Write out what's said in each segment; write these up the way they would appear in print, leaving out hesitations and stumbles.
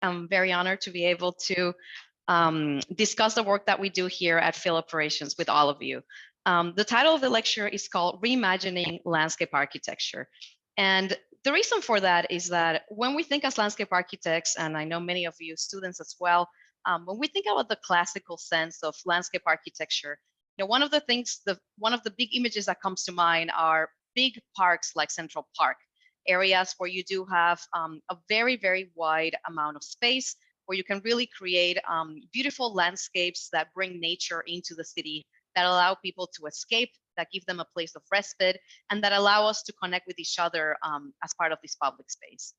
I'm very honored to be able to discuss the work that we do here at Field Operations with all of you. The title of the lecture is called Reimagining Landscape Architecture. And the reason for that is that when we think as landscape architects, and I know many of you students as well, when we think about the classical sense of landscape architecture, one of the things, one of the big images that comes to mind are big parks like Central Park, areas where you do have a very, very wide amount of space where you can really create beautiful landscapes that bring nature into the city, that allow people to escape, that give them a place of respite, and that allow us to connect with each other as part of this public space.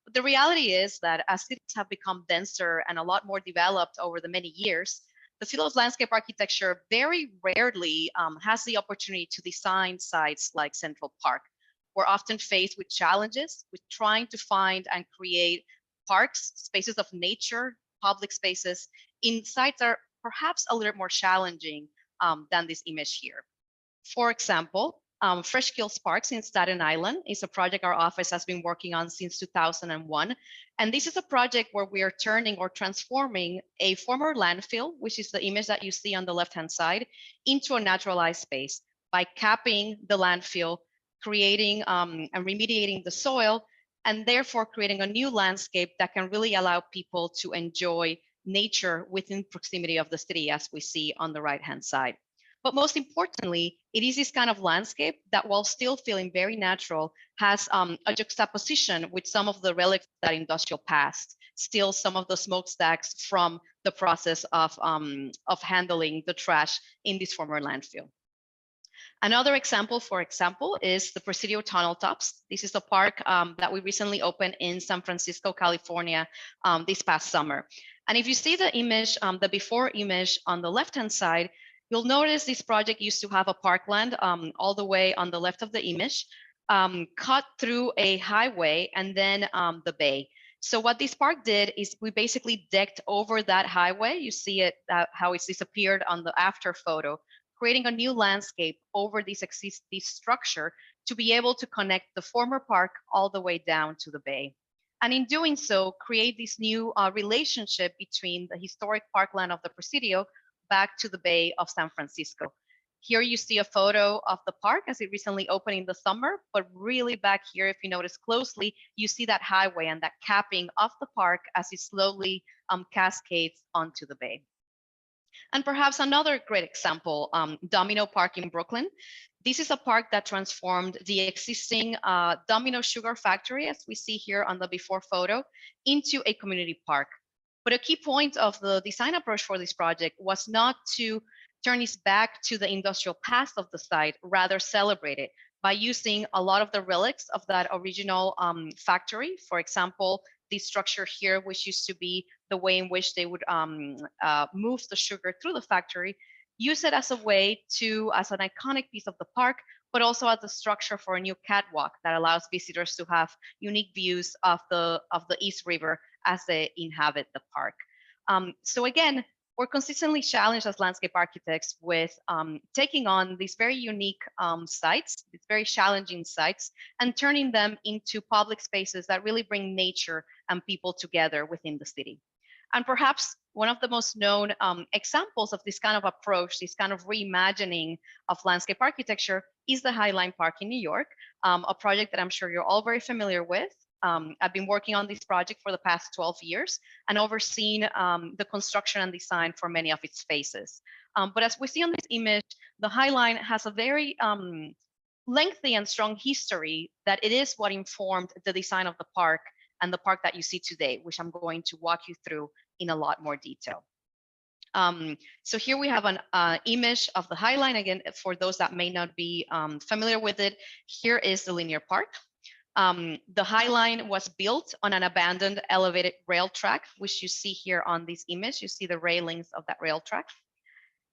But the reality is that as cities have become denser and a lot more developed over the many years, the field of landscape architecture very rarely has the opportunity to design sites like Central Park. We're often faced with challenges with trying to find and create parks, spaces of nature, public spaces in sites that are perhaps a little more challenging than this image here. For example, Fresh Kills Parks in Staten Island is a project our office has been working on since 2001. And this is a project where we are turning or transforming a former landfill, which is the image that you see on the left-hand side, into a naturalized space by capping the landfill, creating and remediating the soil, and therefore creating a new landscape that can really allow people to enjoy nature within proximity of the city, as we see on the right-hand side. But most importantly, it is this kind of landscape that, while still feeling very natural, has a juxtaposition with some of the relics of that industrial past, still some of the smokestacks from the process of handling the trash in this former landfill. Another example, for example, is the Presidio Tunnel Tops. This is a park that we recently opened in San Francisco, California, this past summer. And if you see the image, the before image on the left-hand side, you'll notice this project used to have a parkland all the way on the left of the image, cut through a highway and then the bay. So what this park did is we basically decked over that highway. You see it, how it's disappeared on the after photo, creating a new landscape over this structure to be able to connect the former park all the way down to the bay. And in doing so, create this new relationship between the historic parkland of the Presidio back to the Bay of San Francisco. Here you see a photo of the park as it recently opened in the summer, but really back here, if you notice closely, you see that highway and that capping of the park as it slowly cascades onto the bay. And perhaps another great example, Domino Park in Brooklyn. This is a park that transformed the existing Domino sugar factory, as we see here on the before photo, into a community park. But a key point of the design approach for this project was not to turn its back to the industrial past of the site, rather celebrate it by using a lot of the relics of that original factory. For example, this structure here, which used to be the way in which they would move the sugar through the factory, use it as a way to, as an iconic piece of the park, but also as a structure for a new catwalk that allows visitors to have unique views of the East River as they inhabit the park. So again, we're consistently challenged as landscape architects with taking on these very unique sites, these very challenging sites, and turning them into public spaces that really bring nature and people together within the city. And perhaps one of the most known examples of this kind of approach, this kind of reimagining of landscape architecture, is the High Line Park in New York, a project that I'm sure you're all very familiar with. I've been working on this project for the past 12 years and overseen the construction and design for many of its phases. But as we see on this image, the High Line has a very lengthy and strong history that it is what informed the design of the park and the park that you see today, which I'm going to walk you through in a lot more detail. So here we have an image of the High Line. Again, for those that may not be familiar with it, here is the linear park. The High Line was built on an abandoned elevated rail track, which you see here on this image. You see the railings of that rail track.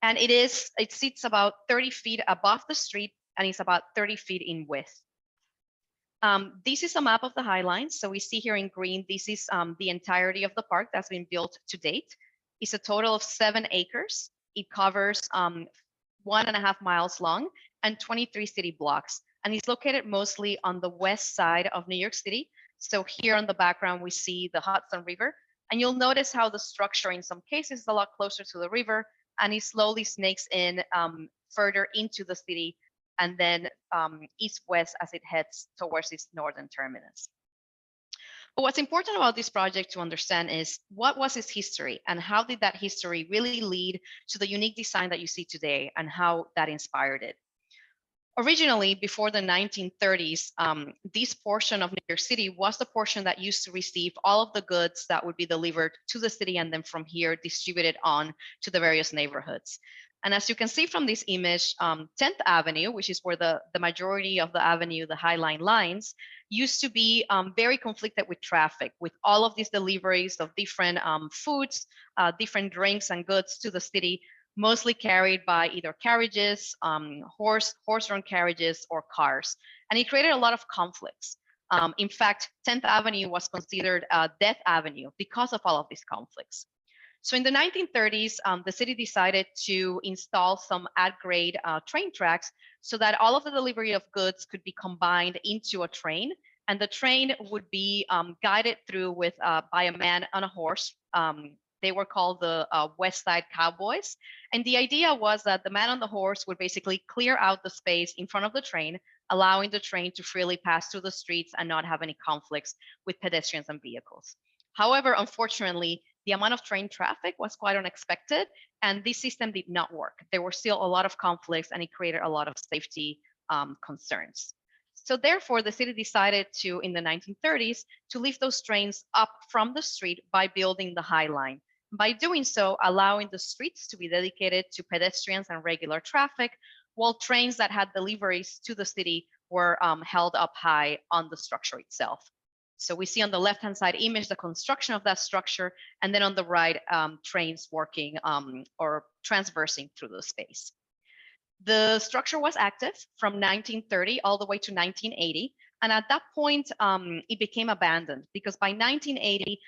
And it sits about 30 feet above the street and it's about 30 feet in width. This is a map of the High Line. So we see here in green, this is the entirety of the park that's been built to date. It's a total of 7 acres. It covers 1.5 miles long and 23 city blocks. And it's located mostly on the west side of New York City. So here on the background, we see the Hudson River. And you'll notice how the structure in some cases is a lot closer to the river, and it slowly snakes in further into the city, and then east-west as it heads towards its northern terminus. But what's important about this project to understand is what was its history, and how did that history really lead to the unique design that you see today, and how that inspired it. Originally, before the 1930s, this portion of New York City was the portion that used to receive all of the goods that would be delivered to the city, and then from here distributed on to the various neighborhoods. And as you can see from this image, 10th Avenue, which is where the majority of the avenue, the High Line lines, used to be very conflicted with traffic, with all of these deliveries of different foods, different drinks and goods to the city, mostly carried by either carriages, horse-drawn carriages, or cars. And it created a lot of conflicts. In fact, 10th Avenue was considered a death avenue because of all of these conflicts. So in the 1930s, the city decided to install some at-grade train tracks so that all of the delivery of goods could be combined into a train, and the train would be guided through with by a man on a horse. They were called the West Side Cowboys. And the idea was that the man on the horse would basically clear out the space in front of the train, allowing the train to freely pass through the streets and not have any conflicts with pedestrians and vehicles. However, unfortunately, the amount of train traffic was quite unexpected, and this system did not work. There were still a lot of conflicts, and it created a lot of safety concerns. So therefore, the city decided to, in the 1930s, to lift those trains up from the street by building the High Line. By doing so, allowing the streets to be dedicated to pedestrians and regular traffic, while trains that had deliveries to the city were held up high on the structure itself. So we see on the left-hand side image the construction of that structure, and then on the right, trains working or transversing through the space. The structure was active from 1930 all the way to 1980. And at that point, it became abandoned because by 1980,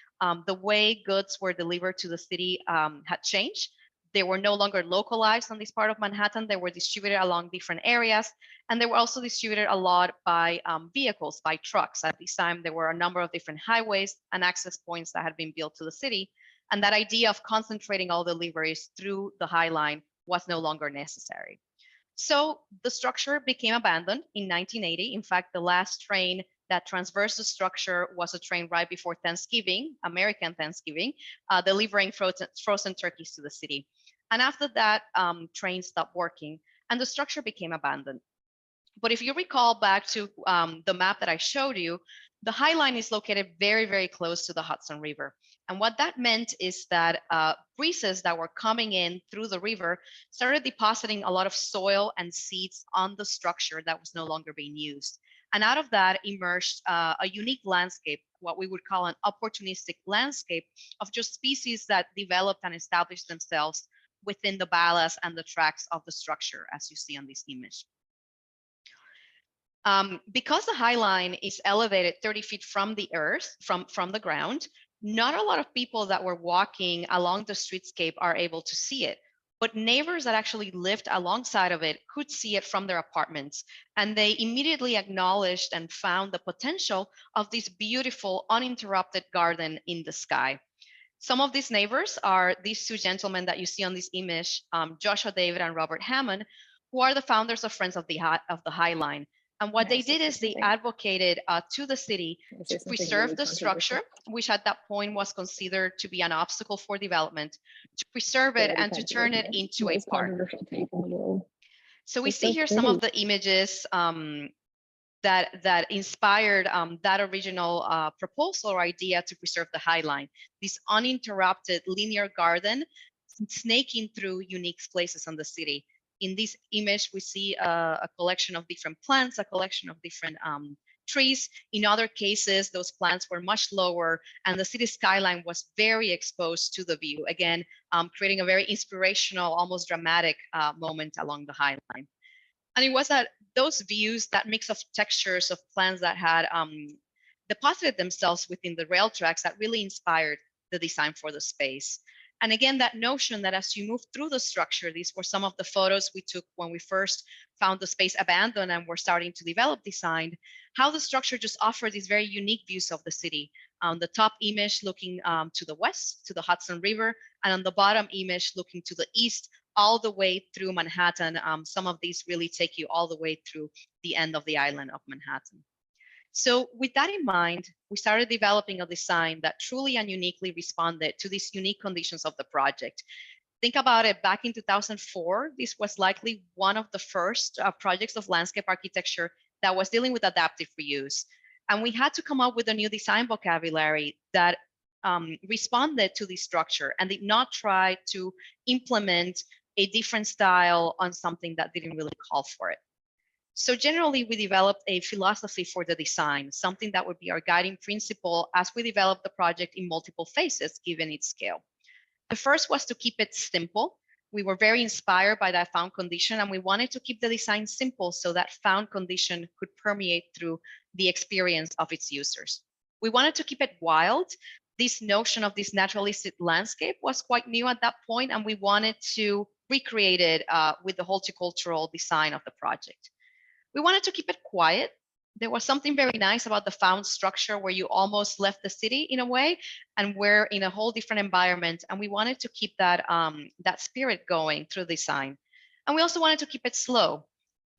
the way goods were delivered to the city had changed. They were no longer localized on this part of Manhattan. They were distributed along different areas. And they were also distributed a lot by vehicles, by trucks. At this time, there were a number of different highways and access points that had been built to the city. And that idea of concentrating all deliveries through the High Line was no longer necessary. So the structure became abandoned in 1980. In fact, the last train that transversed the structure was a train right before Thanksgiving, American Thanksgiving, delivering frozen turkeys to the city. And after that, trains stopped working and the structure became abandoned. But if you recall back to the map that I showed you, the High Line is located very, very close to the Hudson River. And what that meant is that breezes that were coming in through the river started depositing a lot of soil and seeds on the structure that was no longer being used. And out of that emerged a unique landscape, what we would call an opportunistic landscape of just species that developed and established themselves within the ballast and the tracks of the structure, as you see on this image. Because the High Line is elevated 30 feet from the earth, from the ground, not a lot of people that were walking along the streetscape are able to see it. But neighbors that actually lived alongside of it could see it from their apartments. And they immediately acknowledged and found the potential of this beautiful, uninterrupted garden in the sky. Some of these neighbors are these two gentlemen that you see on this image, Joshua David and Robert Hammond, who are the founders of Friends of the High Line. And what they did is they advocated to the city to preserve the structure, which at that point was considered to be an obstacle for development, to preserve it and to turn it into a park. So we see here some of the images that inspired that original proposal or idea to preserve the High Line, this uninterrupted linear garden snaking through unique places on the city. In this image, we see a collection of different plants, a collection of different trees. In other cases, those plants were much lower and the city skyline was very exposed to the view, again, creating a very inspirational, almost dramatic moment along the High Line. And it was at those views, that mix of textures of plants that had deposited themselves within the rail tracks that really inspired the design for the space. And again, that notion that as you move through the structure, these were some of the photos we took when we first found the space abandoned and were starting to develop design, how the structure just offered these very unique views of the city. The top image looking to the west, to the Hudson River, and on the bottom image looking to the east, all the way through Manhattan. Some of these really take you all the way through the end of the island of Manhattan. So with that in mind, we started developing a design that truly and uniquely responded to these unique conditions of the project. Think about it, back in 2004, this was likely one of the first projects of landscape architecture that was dealing with adaptive reuse. And we had to come up with a new design vocabulary that responded to this structure and did not try to implement a different style on something that didn't really call for it. So generally, we developed a philosophy for the design, something that would be our guiding principle as we develop the project in multiple phases, given its scale. The first was to keep it simple. We were very inspired by that found condition, and we wanted to keep the design simple so that found condition could permeate through the experience of its users. We wanted to keep it wild. This notion of this naturalistic landscape was quite new at that point, and we wanted to recreate it with the horticultural design of the project. We wanted to keep it quiet. There was something very nice about the found structure where you almost left the city in a way, and we're in a whole different environment. And we wanted to keep that, that spirit going through design. And we also wanted to keep it slow.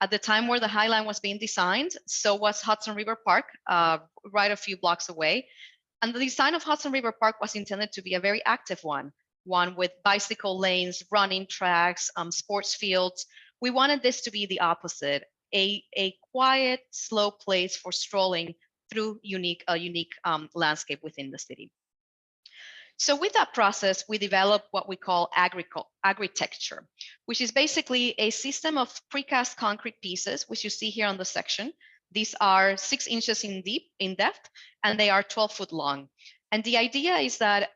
At the time where the High Line was being designed, so was Hudson River Park, right a few blocks away. And the design of Hudson River Park was intended to be a very active one with bicycle lanes, running tracks, sports fields. We wanted this to be the opposite. A quiet, slow place for strolling through a unique landscape within the city. So with that process, we developed what we call agritecture, which is basically a system of precast concrete pieces, which you see here on the section. These are 6 inches in depth, and they are 12 foot long. And the idea is that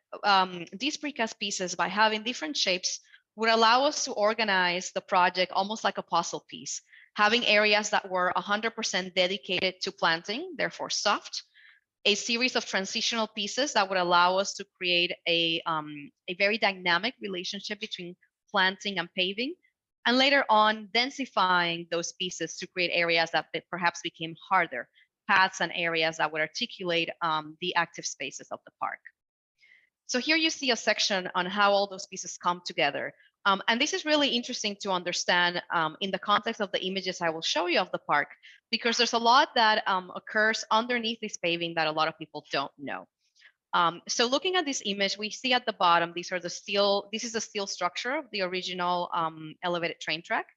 these precast pieces, by having different shapes, would allow us to organize the project almost like a puzzle piece, having areas that were 100% dedicated to planting, therefore soft, a series of transitional pieces that would allow us to create a very dynamic relationship between planting and paving, and later on densifying those pieces to create areas that perhaps became harder, paths and areas that would articulate the active spaces of the park. So here you see a section on how all those pieces come together. And this is really interesting to understand in the context of the images I will show you of the park, because there's a lot that occurs underneath this paving that a lot of people don't know. So looking at this image, we see at the bottom, this is the steel structure of the original elevated train track.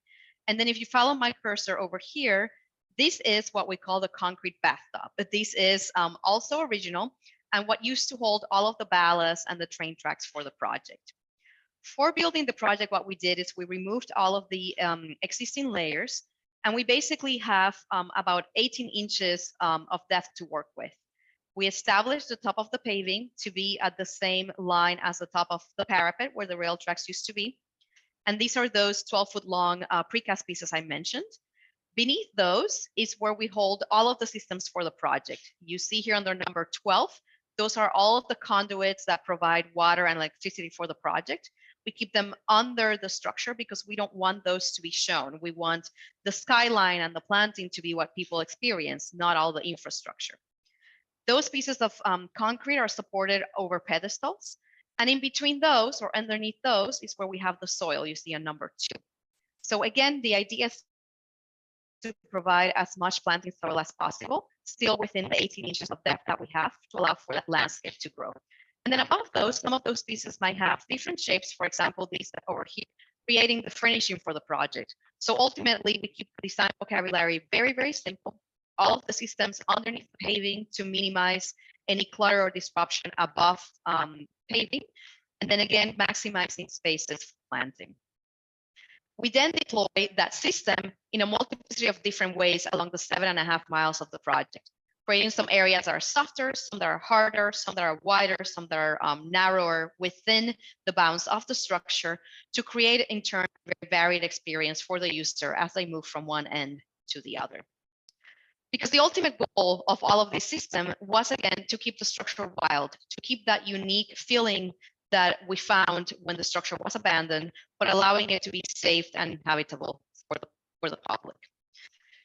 And then if you follow my cursor over here, this is what we call the concrete bathtub. But this is also original and what used to hold all of the ballast and the train tracks for the project. For building the project, what we did is we removed all of the existing layers, and we basically have about 18 inches of depth to work with. We established the top of the paving to be at the same line as the top of the parapet where the rail tracks used to be. And these are those 12-foot long precast pieces I mentioned. Beneath those is where we hold all of the systems for the project. You see here under number 12, those are all of the conduits that provide water and electricity for the project. We keep them under the structure because we don't want those to be shown. We want the skyline and the planting to be what people experience, not all the infrastructure. Those pieces of concrete are supported over pedestals. And in between those or underneath those is where we have the soil you see on number 2. So again, the idea is to provide as much planting soil as possible, still within the 18 inches of depth that we have to allow for that landscape to grow. And then above those, some of those pieces might have different shapes. For example, these over here, creating the furnishing for the project. So ultimately, we keep the design vocabulary very, very simple. All of the systems underneath the paving to minimize any clutter or disruption above paving. And then again, maximizing spaces for planting. We then deploy that system in a multiplicity of different ways along the 7.5 miles of the project, creating some areas that are softer, some that are harder, some that are wider, some that are narrower within the bounds of the structure to create, in turn, a very varied experience for the user as they move from one end to the other. Because the ultimate goal of all of this system was, again, to keep the structure wild, to keep that unique feeling that we found when the structure was abandoned, but allowing it to be safe and habitable for the public.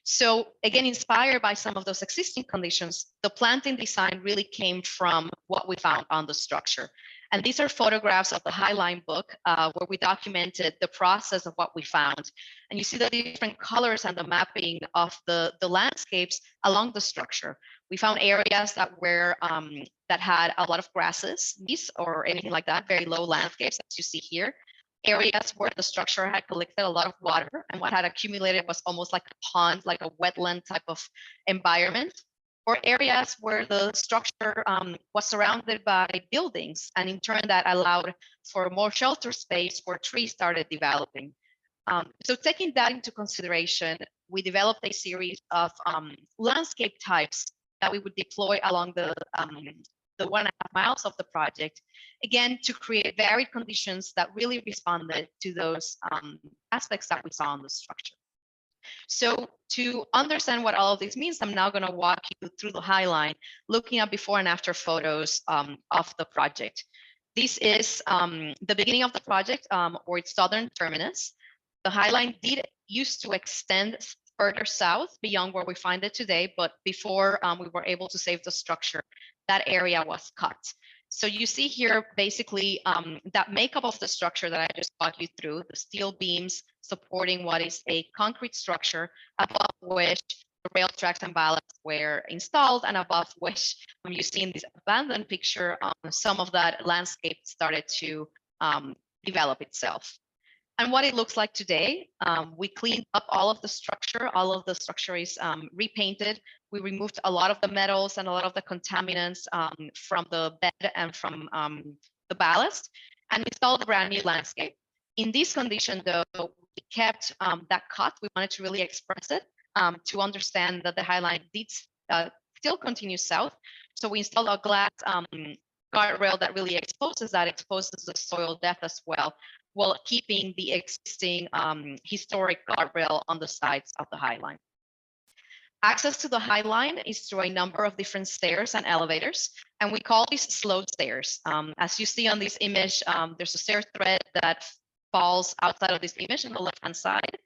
So again, inspired by some of those existing conditions, the planting design really came from what we found on the structure. And these are photographs of the Highline book where we documented the process of what we found. And you see the different colors and the mapping of the landscapes along the structure. We found areas that were that had a lot of grasses, or anything like that, very low landscapes, as you see here. Areas where the structure had collected a lot of water, and what had accumulated was almost like a pond, like a wetland type of environment, or areas where the structure was surrounded by buildings, and in turn that allowed for more shelter space where trees started developing. So taking that into consideration, we developed a series of landscape types that we would deploy along the 1.5 miles of the project, again, to create varied conditions that really responded to those aspects that we saw on the structure. So to understand what all of this means, I'm now going to walk you through the Highline, looking at before and after photos of the project. This is the beginning of the project, or its southern terminus. The Highline did used to extend further south beyond where we find it today, but before we were able to save the structure, that area was cut. So you see here basically that makeup of the structure that I just walked you through, the steel beams supporting what is a concrete structure, above which the rail tracks and ballasts were installed, and above which you see in this abandoned picture, some of that landscape started to develop itself. And what it looks like today, we cleaned up all of the structure. All of the structure is repainted. We removed a lot of the metals and a lot of the contaminants from the bed and from the ballast, and installed a brand new landscape. In this condition, though, we kept that cut. We wanted to really express it to understand that the Highline did still continue south. So we installed a glass guardrail that really exposes the soil depth as well, while keeping the existing historic guardrail on the sides of the Highline. Access to the Highline is through a number of different stairs and elevators, and we call these slope stairs. As you see on this image, there's a stair thread that falls outside of this image on the left-hand side,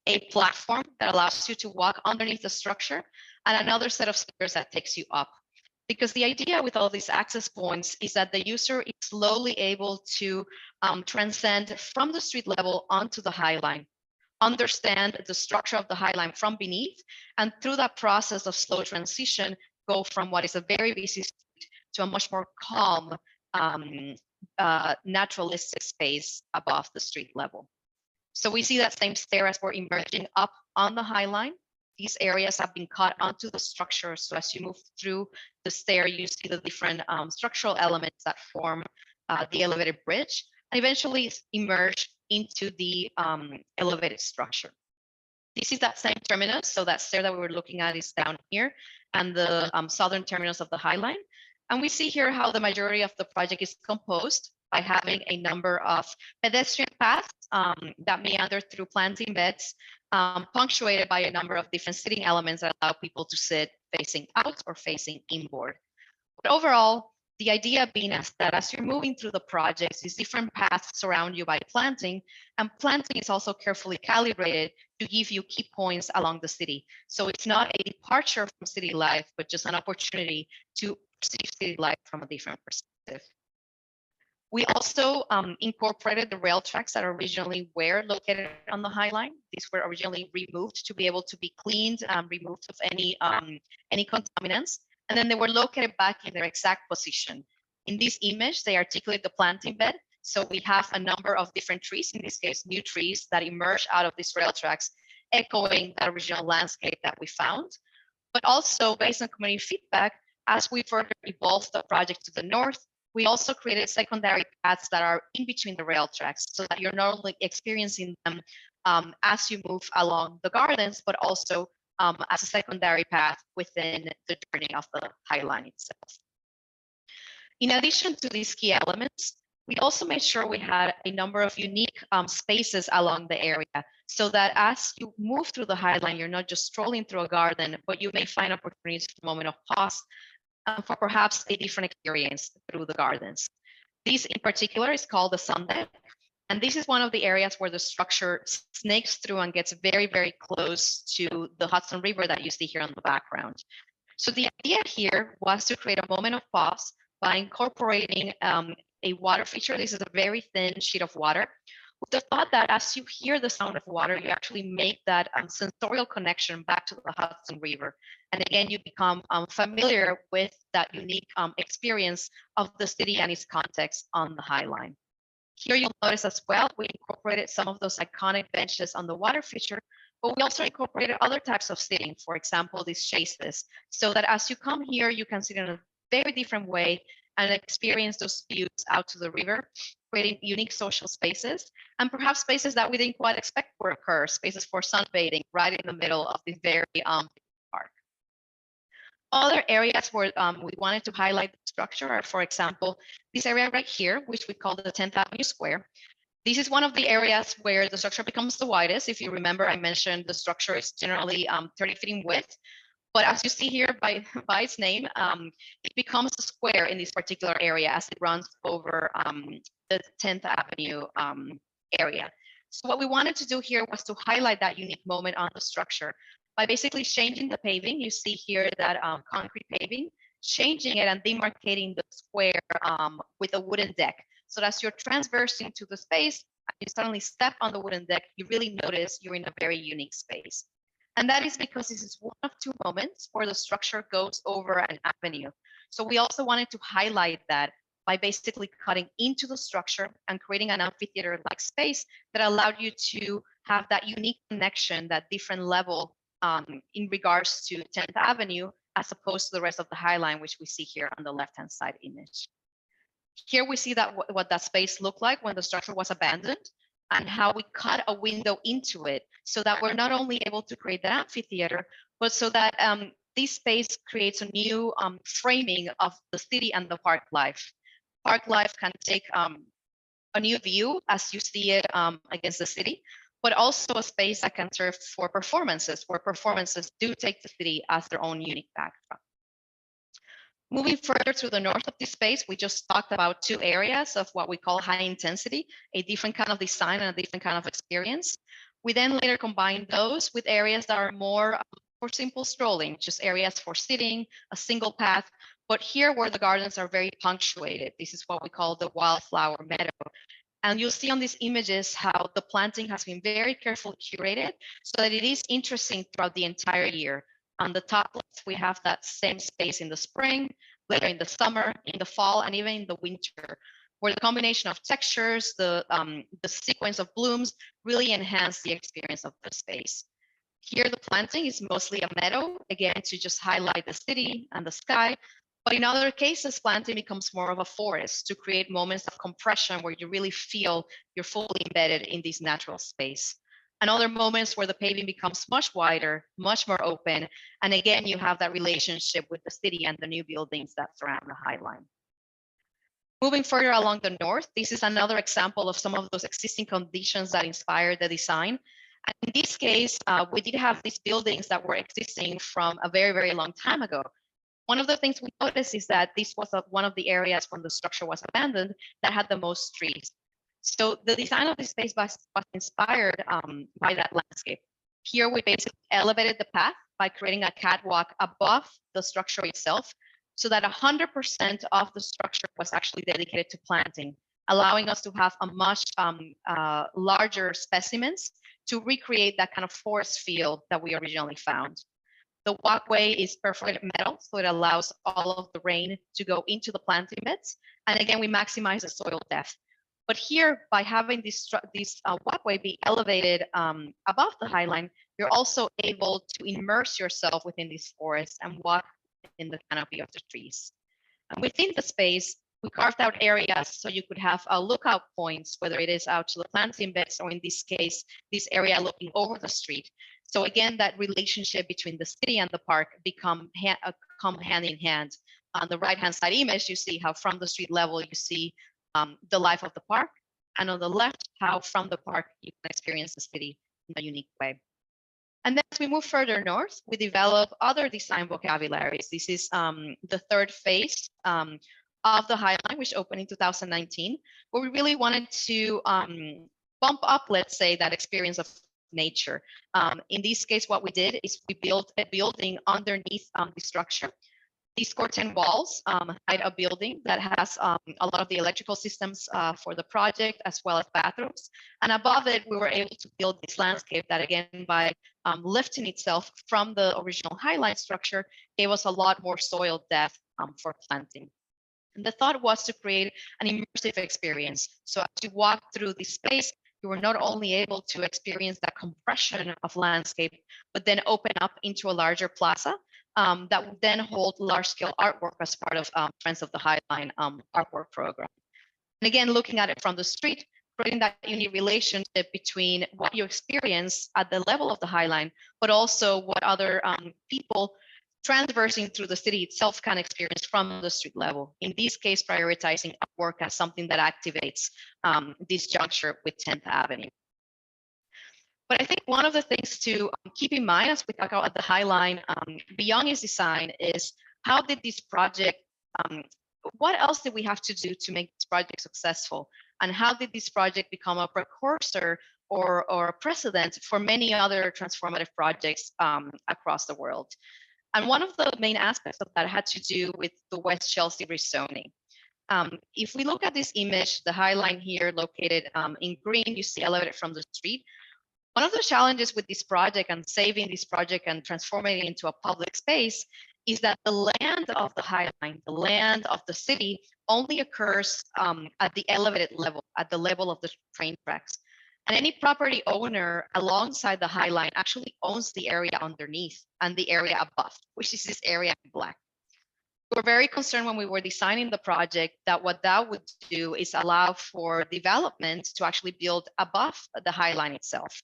a platform that allows you to walk underneath the structure, and another set of stairs that takes you up. Because the idea with all these access points is that the user is slowly able to transcend from the street level onto the Highline, understand the structure of the Highline from beneath, and through that process of slow transition, go from what is a very busy street to a much more calm, naturalistic space above the street level. So we see that same stair as we're emerging up on the Highline. These areas have been cut onto the structure. So as you move through the stair, you see the different structural elements that form the elevated bridge, and eventually emerge into the elevated structure. This is that same terminus. So that stair that we were looking at is down here, and the southern terminus of the Highline. And we see here how the majority of the project is composed by having a number of pedestrian paths that meander through planting beds, punctuated by a number of different sitting elements that allow people to sit facing out or facing inboard. But overall, the idea being is that as you're moving through the projects, these different paths surround you by planting, and planting is also carefully calibrated to give you key points along the city. So it's not a departure from city life, but just an opportunity to perceive city life from a different perspective. We also incorporated the rail tracks that originally were located on the Highline. These were originally removed to be able to be cleaned, removed of any contaminants, and then they were located back in their exact position. In this image, they articulate the planting bed. So we have a number of different trees, in this case, new trees that emerge out of these rail tracks, echoing the original landscape that we found. But also, based on community feedback, as we further evolved the project to the north, we also created secondary paths that are in between the rail tracks, so that you're not only experiencing them as you move along the gardens, but also as a secondary path within the journey of the Highline itself. In addition to these key elements, we also made sure we had a number of unique spaces along the area, so that as you move through the Highline, you're not just strolling through a garden, but you may find opportunities for a moment of pause for perhaps a different experience through the gardens. This in particular is called the sun deck. And this is one of the areas where the structure snakes through and gets very, very close to the Hudson River that you see here on the background. So the idea here was to create a moment of pause by incorporating a water feature. This is a very thin sheet of water, with the thought that as you hear the sound of water, you actually make that sensorial connection back to the Hudson River. And again, you become familiar with that unique experience of the city and its context on the High Line. Here you'll notice as well, we incorporated some of those iconic benches on the water feature, but we also incorporated other types of seating, for example, these chases, so that as you come here, you can sit in a very different way and experience those views out to the river, creating unique social spaces, and perhaps spaces that we didn't quite expect would occur, spaces for sunbathing right in the middle of this very park. Other areas where we wanted to highlight the structure are, for example, this area right here, which we call the 10th Avenue Square. This is one of the areas where the structure becomes the widest. If you remember, I mentioned the structure is generally 30 feet in width. But as you see here by its name, it becomes a square in this particular area as it runs over the 10th Avenue area. So what we wanted to do here was to highlight that unique moment on the structure by basically changing the paving. You see here that concrete paving, changing it and demarcating the square with a wooden deck. So as you're transversing to the space, and you suddenly step on the wooden deck, you really notice you're in a very unique space. And that is because this is one of two moments where the structure goes over an avenue. So we also wanted to highlight that by basically cutting into the structure and creating an amphitheater-like space that allowed you to have that unique connection, that different level in regards to 10th Avenue, as opposed to the rest of the High Line, which we see here on the left-hand side image. Here we see that what that space looked like when the structure was abandoned, and how we cut a window into it so that we're not only able to create that amphitheater, but so that this space creates a new framing of the city and the park life. Park life can take a new view as you see it against the city, but also a space that can serve for performances, where performances do take the city as their own unique backdrop. Moving further to the north of this space, we just talked about two areas of what we call high intensity, a different kind of design and a different kind of experience. We then later combined those with areas that are more for simple strolling, just areas for sitting, a single path. But here where the gardens are very punctuated, this is what we call the wildflower meadow. And you'll see on these images how the planting has been very carefully curated so that it is interesting throughout the entire year. On the top left, we have that same space in the spring, later in the summer, in the fall, and even in the winter, where the combination of textures, the sequence of blooms really enhance the experience of the space. Here, the planting is mostly a meadow, again, to just highlight the city and the sky. But in other cases, planting becomes more of a forest to create moments of compression where you really feel you're fully embedded in this natural space. And other moments where the paving becomes much wider, much more open. And again, you have that relationship with the city and the new buildings that surround the High Line. Moving further along the north, this is another example of some of those existing conditions that inspired the design. And in this case, we did have these buildings that were existing from a very, very long time ago. One of the things we noticed is that this was one of the areas when the structure was abandoned that had the most trees. So the design of this space was inspired by that landscape. Here we basically elevated the path by creating a catwalk above the structure itself, so that 100% of the structure was actually dedicated to planting, allowing us to have a much larger specimens to recreate that kind of forest feel that we originally found. The walkway is perforated metal, so it allows all of the rain to go into the planting beds. And again, we maximize the soil depth. But here, by having this walkway be elevated above the High Line, you're also able to immerse yourself within this forest and walk in the canopy of the trees. And within the space, we carved out areas so you could have lookout points, whether it is out to the planting beds or in this case, this area looking over the street. So again, that relationship between the city and the park come hand in hand. On the right-hand side image, you see how from the street level, you see the life of the park. And on the left, how from the park, you can experience the city in a unique way. And then as we move further north, we develop other design vocabularies. This is the third phase of the High Line, which opened in 2019, where we really wanted to bump up, let's say, that experience of nature. In this case, what we did is we built a building underneath the structure. These curtain walls hide a building that has a lot of the electrical systems for the project, as well as bathrooms. And above it, we were able to build this landscape that, again, by lifting itself from the original highlight structure, gave us a lot more soil depth for planting. And the thought was to create an immersive experience. So as you walk through this space, you were not only able to experience that compression of landscape, but then open up into a larger plaza that would then hold large-scale artwork as part of Friends of the High Line artwork program. And again, looking at it from the street, creating that unique relationship between what you experience at the level of the High Line, but also what other people transversing through the city itself can experience from the street level. In this case, prioritizing artwork as something that activates this juncture with 10th Avenue. But I think one of the things to keep in mind as we talk about the High Line beyond its design is how did this project, what else did we have to do to make this project successful? And how did this project become a precursor or a precedent for many other transformative projects across the world? And one of the main aspects of that had to do with the West Chelsea rezoning. If we look at this image, the High Line here located in green, you see elevated from the street. One of the challenges with this project and saving this project and transforming it into a public space is that the land of the High Line, the land of the city, only occurs at the elevated level, at the level of the train tracks. And any property owner alongside the High Line actually owns the area underneath and the area above, which is this area in black. We were very concerned when we were designing the project that what that would do is allow for development to actually build above the High Line itself.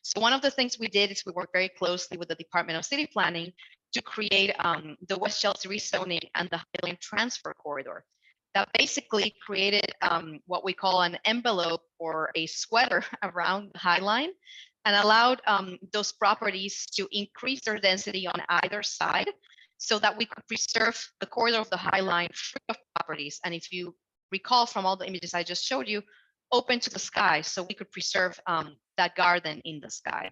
So one of the things we did is we worked very closely with the Department of City Planning to create the West Chelsea rezoning and the High Line transfer corridor that basically created what we call an envelope or a sweater around the High Line and allowed those properties to increase their density on either side so that we could preserve the corridor of the High Line free of properties. And if you recall from all the images I just showed you, open to the sky, so we could preserve that garden in the sky.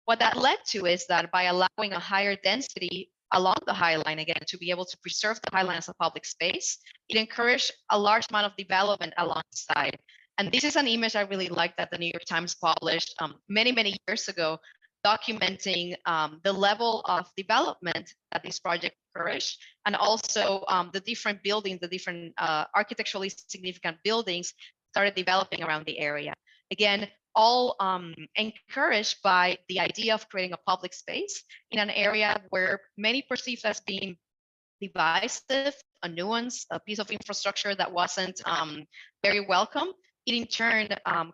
What that led to is that by allowing a higher density along the High Line, again, to be able to preserve the High Line as a public space, it encouraged a large amount of development alongside. And this is an image I really like that the New York Times published many, many years ago, documenting the level of development that this project encouraged, and also the different buildings, the different architecturally significant buildings started developing around the area. Again, all encouraged by the idea of creating a public space in an area where many perceived as being divisive, a nuance, a piece of infrastructure that wasn't very welcome. It in turn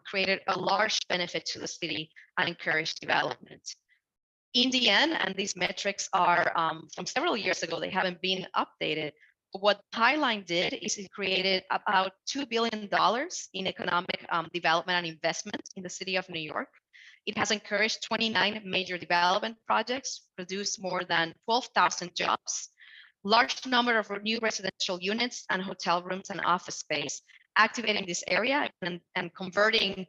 created a large benefit to the city and encouraged development. In the end, and these metrics are from several years ago, they haven't been updated. What High Line did is it created about $2 billion in economic development and investment in the city of New York. It has encouraged 29 major development projects, produced more than 12,000 jobs, large number of new residential units and hotel rooms and office space, activating this area and converting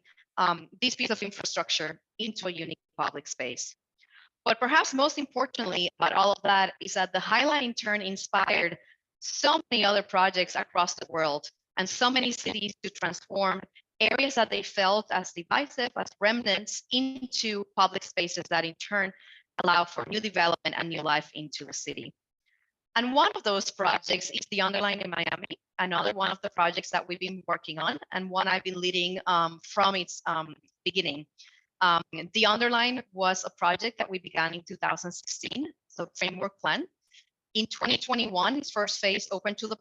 this piece of infrastructure into a unique public space. But perhaps most importantly about all of that is that the High Line in turn inspired so many other projects across the world and so many cities to transform areas that they felt as divisive, as remnants, into public spaces that in turn allow for new development and new life into the city. And one of those projects is the Underline in Miami, another one of the projects that we've been working on and one I've been leading from its beginning. The Underline was a project that we began in 2016, so framework plan. In 2021, its first phase opened to the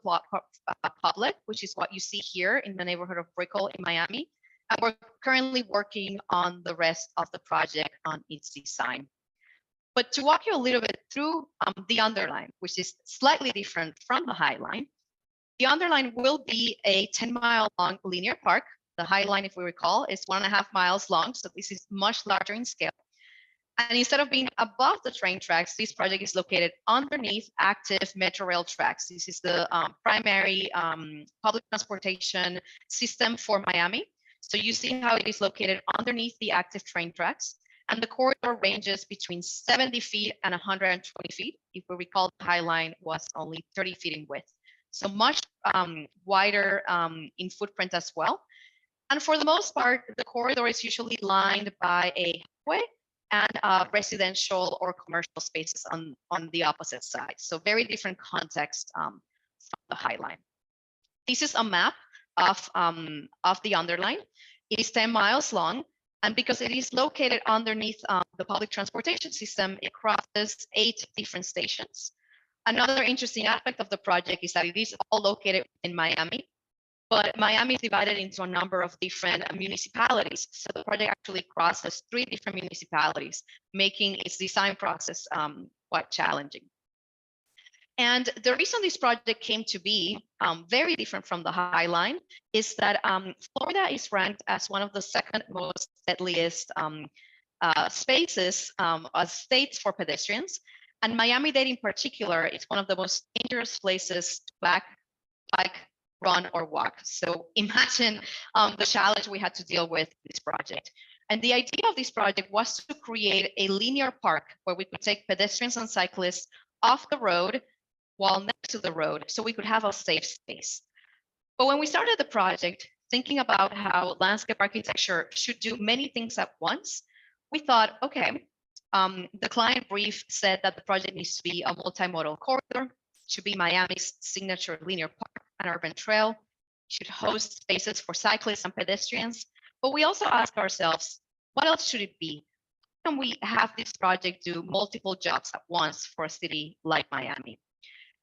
public, which is what you see here in the neighborhood of Brickell in Miami. And we're currently working on the rest of the project on its design. But to walk you a little bit through the Underline, which is slightly different from the High Line, the Underline will be a 10-mile long linear park. The High Line, if we recall, is 1.5 miles long, so this is much larger in scale. And instead of being above the train tracks, this project is located underneath active METRORAIL tracks. This is the primary public transportation system for Miami. So you see how it is located underneath the active train tracks. And the corridor ranges between 70 feet and 120 feet. If we recall, the High Line was only 30 feet in width. So much wider in footprint as well. And for the most part, the corridor is usually lined by a highway and residential or commercial spaces on the opposite side. So very different context from the High Line. This is a map of the Underline. It is 10 miles long. And because it is located underneath the public transportation system, it crosses 8 different stations. Another interesting aspect of the project is that it is all located in Miami, but Miami is divided into a number of different municipalities. So the project actually crosses 3 different municipalities, making its design process quite challenging. And the reason this project came to be very different from the High Line is that Florida is ranked as one of the second most deadliest spaces as states for pedestrians. And Miami-Dade in particular is one of the most dangerous places to bike, run, or walk. So imagine the challenge we had to deal with this project. And the idea of this project was to create a linear park where we could take pedestrians and cyclists off the road while next to the road, so we could have a safe space. But when we started the project, thinking about how landscape architecture should do many things at once, we thought, okay, the client brief said that the project needs to be a multimodal corridor, should be Miami's signature linear park and urban trail, should host spaces for cyclists and pedestrians. But we also asked ourselves, what else should it be? How can we have this project do multiple jobs at once for a city like Miami?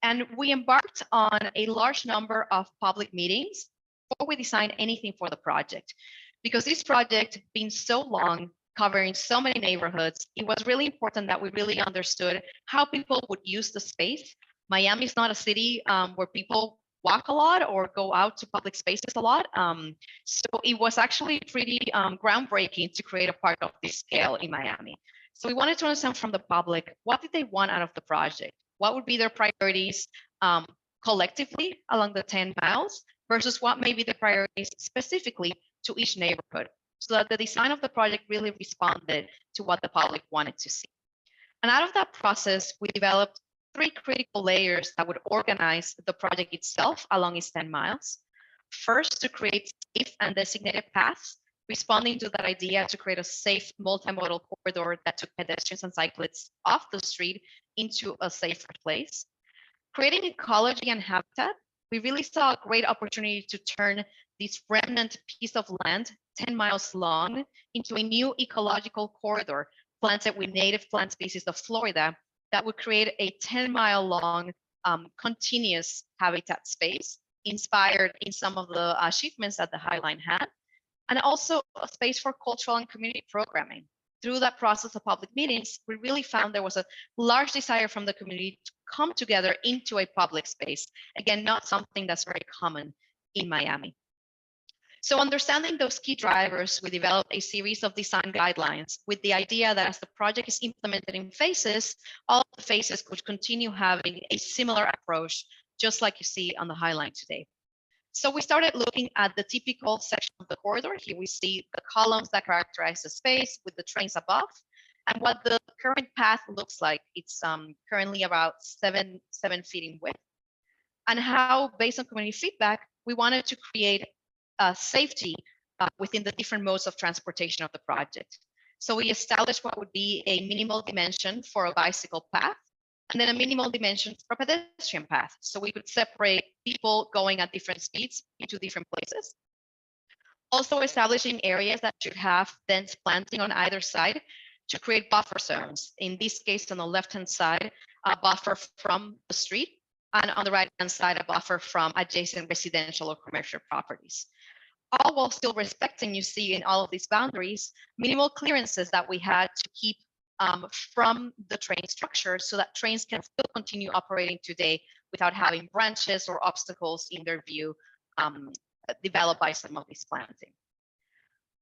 And we embarked on a large number of public meetings before we designed anything for the project. Because this project being so long, covering so many neighborhoods, it was really important that we really understood how people would use the space. Miami is not a city where people walk a lot or go out to public spaces a lot. So it was actually pretty groundbreaking to create a park of this scale in Miami. So we wanted to understand from the public, what did they want out of the project? What would be their priorities collectively along the 10 miles versus what may be the priorities specifically to each neighborhood, so that the design of the project really responded to what the public wanted to see. And out of that process, we developed 3 critical layers that would organize the project itself along its 10 miles. First, to create safe and designated paths, responding to that idea to create a safe multimodal corridor that took pedestrians and cyclists off the street into a safer place. Creating ecology and habitat, we really saw a great opportunity to turn this remnant piece of land, 10 miles long, into a new ecological corridor planted with native plant species of Florida that would create a 10-mile long continuous habitat space inspired in some of the achievements that the High Line had, and also a space for cultural and community programming. Through that process of public meetings, we really found there was a large desire from the community to come together into a public space. Again, not something that's very common in Miami. So understanding those key drivers, we developed a series of design guidelines with the idea that as the project is implemented in phases, all the phases could continue having a similar approach, just like you see on the High Line today. So we started looking at the typical section of the corridor. Here we see the columns that characterize the space with the trains above, and what the current path looks like. It's currently about 7 feet in width. And how, based on community feedback, we wanted to create safety within the different modes of transportation of the project. So we established what would be a minimal dimension for a bicycle path, and then a minimal dimension for a pedestrian path. So we could separate people going at different speeds into different places. Also establishing areas that should have dense planting on either side to create buffer zones. In this case, on the left-hand side, a buffer from the street, and on the right-hand side, a buffer from adjacent residential or commercial properties. All while still respecting, you see in all of these boundaries, minimal clearances that we had to keep from the train structure so that trains can still continue operating today without having branches or obstacles in their view developed by some of this planting.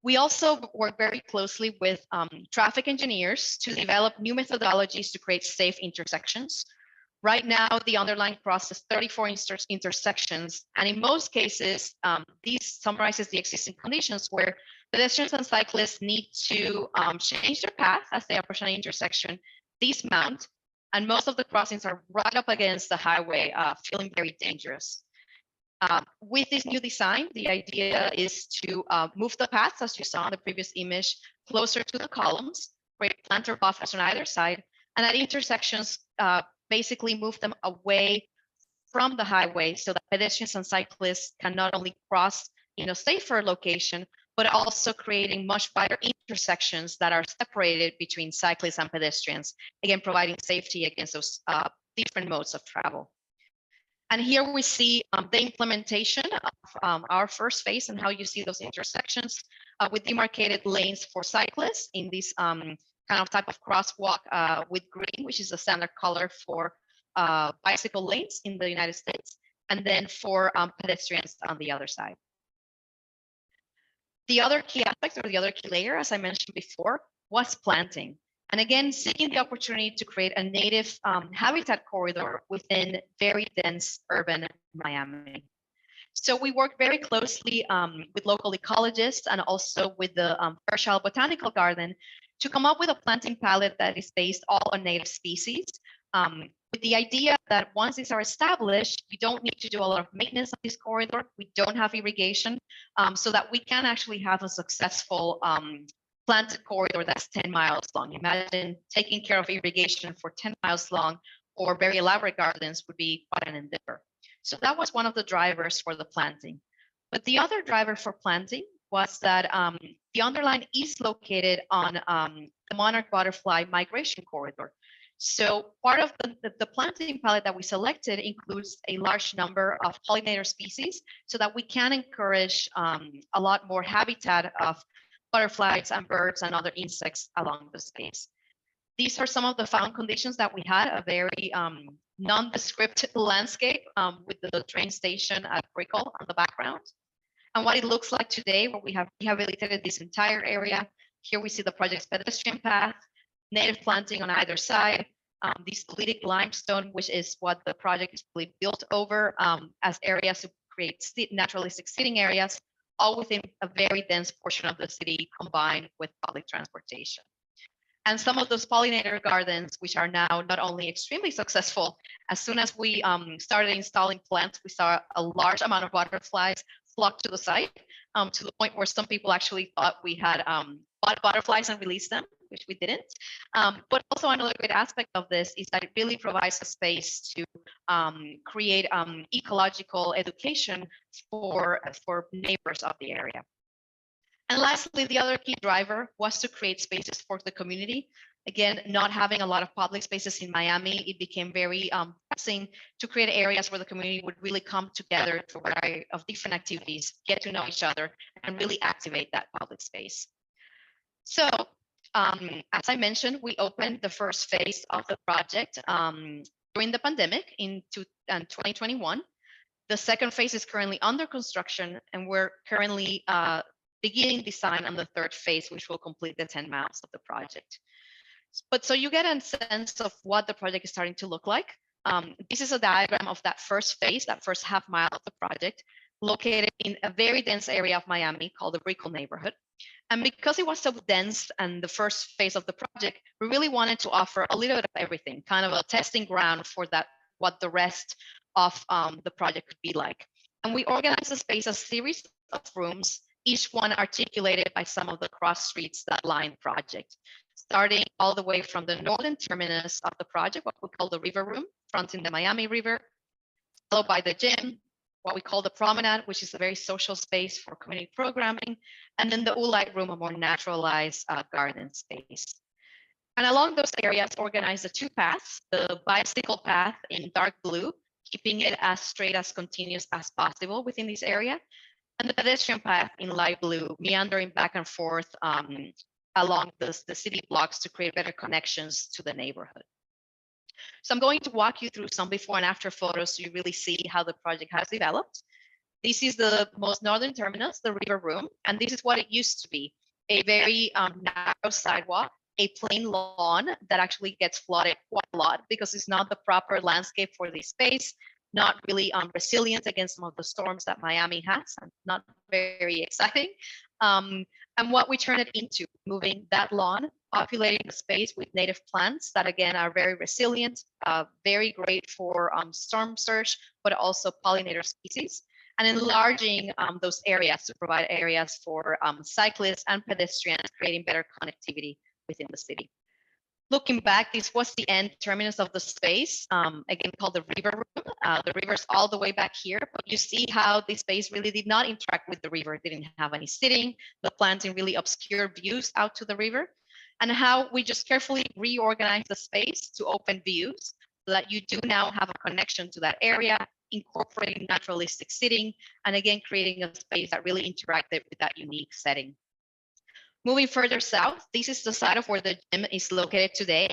We also work very closely with traffic engineers to develop new methodologies to create safe intersections. Right now, the Underline crosses 34 intersections, and in most cases, this summarizes the existing conditions where pedestrians and cyclists need to change their path as they approach an intersection, dismount, and most of the crossings are right up against the highway, feeling very dangerous. With this new design, the idea is to move the paths, as you saw in the previous image, closer to the columns, create planter buffers on either side, and at intersections, basically move them away from the highway so that pedestrians and cyclists can not only cross in a safer location, but also creating much wider intersections that are separated between cyclists and pedestrians, again, providing safety against those different modes of travel. And here we see the implementation of our first phase and how you see those intersections with demarcated lanes for cyclists in this kind of type of crosswalk with green, which is the standard color for bicycle lanes in the United States, and then for pedestrians on the other side. The other key aspect or the other key layer, as I mentioned before, was planting. And again, seeking the opportunity to create a native habitat corridor within very dense urban Miami. So we work very closely with local ecologists and also with the Fairchild Botanical Garden to come up with a planting palette that is based all on native species, with the idea that once these are established, we don't need to do a lot of maintenance on this corridor. We don't have irrigation, so that we can actually have a successful planted corridor that's 10 miles long. Imagine taking care of irrigation for 10 miles long or very elaborate gardens would be quite an endeavor. So that was one of the drivers for the planting. But the other driver for planting was that the Underline is located on the monarch butterfly migration corridor. So part of the planting palette that we selected includes a large number of pollinator species so that we can encourage a lot more habitat of butterflies and birds and other insects along the space. These are some of the found conditions that we had, a very nondescript landscape with the train station at Brickell on the background. And what it looks like today, where we have rehabilitated this entire area. Here we see the project's pedestrian path, native planting on either side, this lytic limestone, which is what the project is really built over as areas to create naturalistic sitting areas, all within a very dense portion of the city combined with public transportation. And some of those pollinator gardens, which are now not only extremely successful, as soon as we started installing plants, we saw a large amount of butterflies flock to the site, to the point where some people actually thought we had bought butterflies and released them, which we didn't. But also another great aspect of this is that it really provides a space to create ecological education for neighbors of the area. And lastly, the other key driver was to create spaces for the community. Again, not having a lot of public spaces in Miami, it became very pressing to create areas where the community would really come together for a variety of different activities, get to know each other, and really activate that public space. So, as I mentioned, we opened the first phase of the project during the pandemic in 2021. The second phase is currently under construction, and we're currently beginning design on the third phase, which will complete the 10 miles of the project. But so you get a sense of what the project is starting to look like. This is a diagram of that first phase, that first half mile of the project, located in a very dense area of Miami called the Brickell neighborhood. And because it was so dense and the first phase of the project, we really wanted to offer a little bit of everything, kind of a testing ground for that, what the rest of the project could be like. And we organized the space as a series of rooms, each one articulated by some of the cross streets that line the project, starting all the way from the northern terminus of the project, what we call the river room, fronting the Miami River, followed by the gym, what we call the promenade, which is a very social space for community programming, and then the Oolite room, a more naturalized garden space. And along those areas, organize the two paths, the bicycle path in dark blue, keeping it as straight as continuous as possible within this area, and the pedestrian path in light blue, meandering back and forth along the city blocks to create better connections to the neighborhood. So I'm going to walk you through some before and after photos so you really see how the project has developed. This is the most northern terminus, the river room, and this is what it used to be, a very narrow sidewalk, a plain lawn that actually gets flooded quite a lot because it's not the proper landscape for this space, not really resilient against some of the storms that Miami has, and not very exciting. And what we turn it into, moving that lawn, populating the space with native plants that again are very resilient, very great for storm surge, but also pollinator species, and enlarging those areas to provide areas for cyclists and pedestrians, creating better connectivity within the city. Looking back, this was the end terminus of the space, again called the river room. The river's all the way back here, but you see how this space really did not interact with the river. It didn't have any sitting, the planting really obscured views out to the river, and how we just carefully reorganized the space to open views so that you do now have a connection to that area, incorporating naturalistic sitting, and again, creating a space that really interacted with that unique setting. Moving further south, this is the site of where the gym is located today.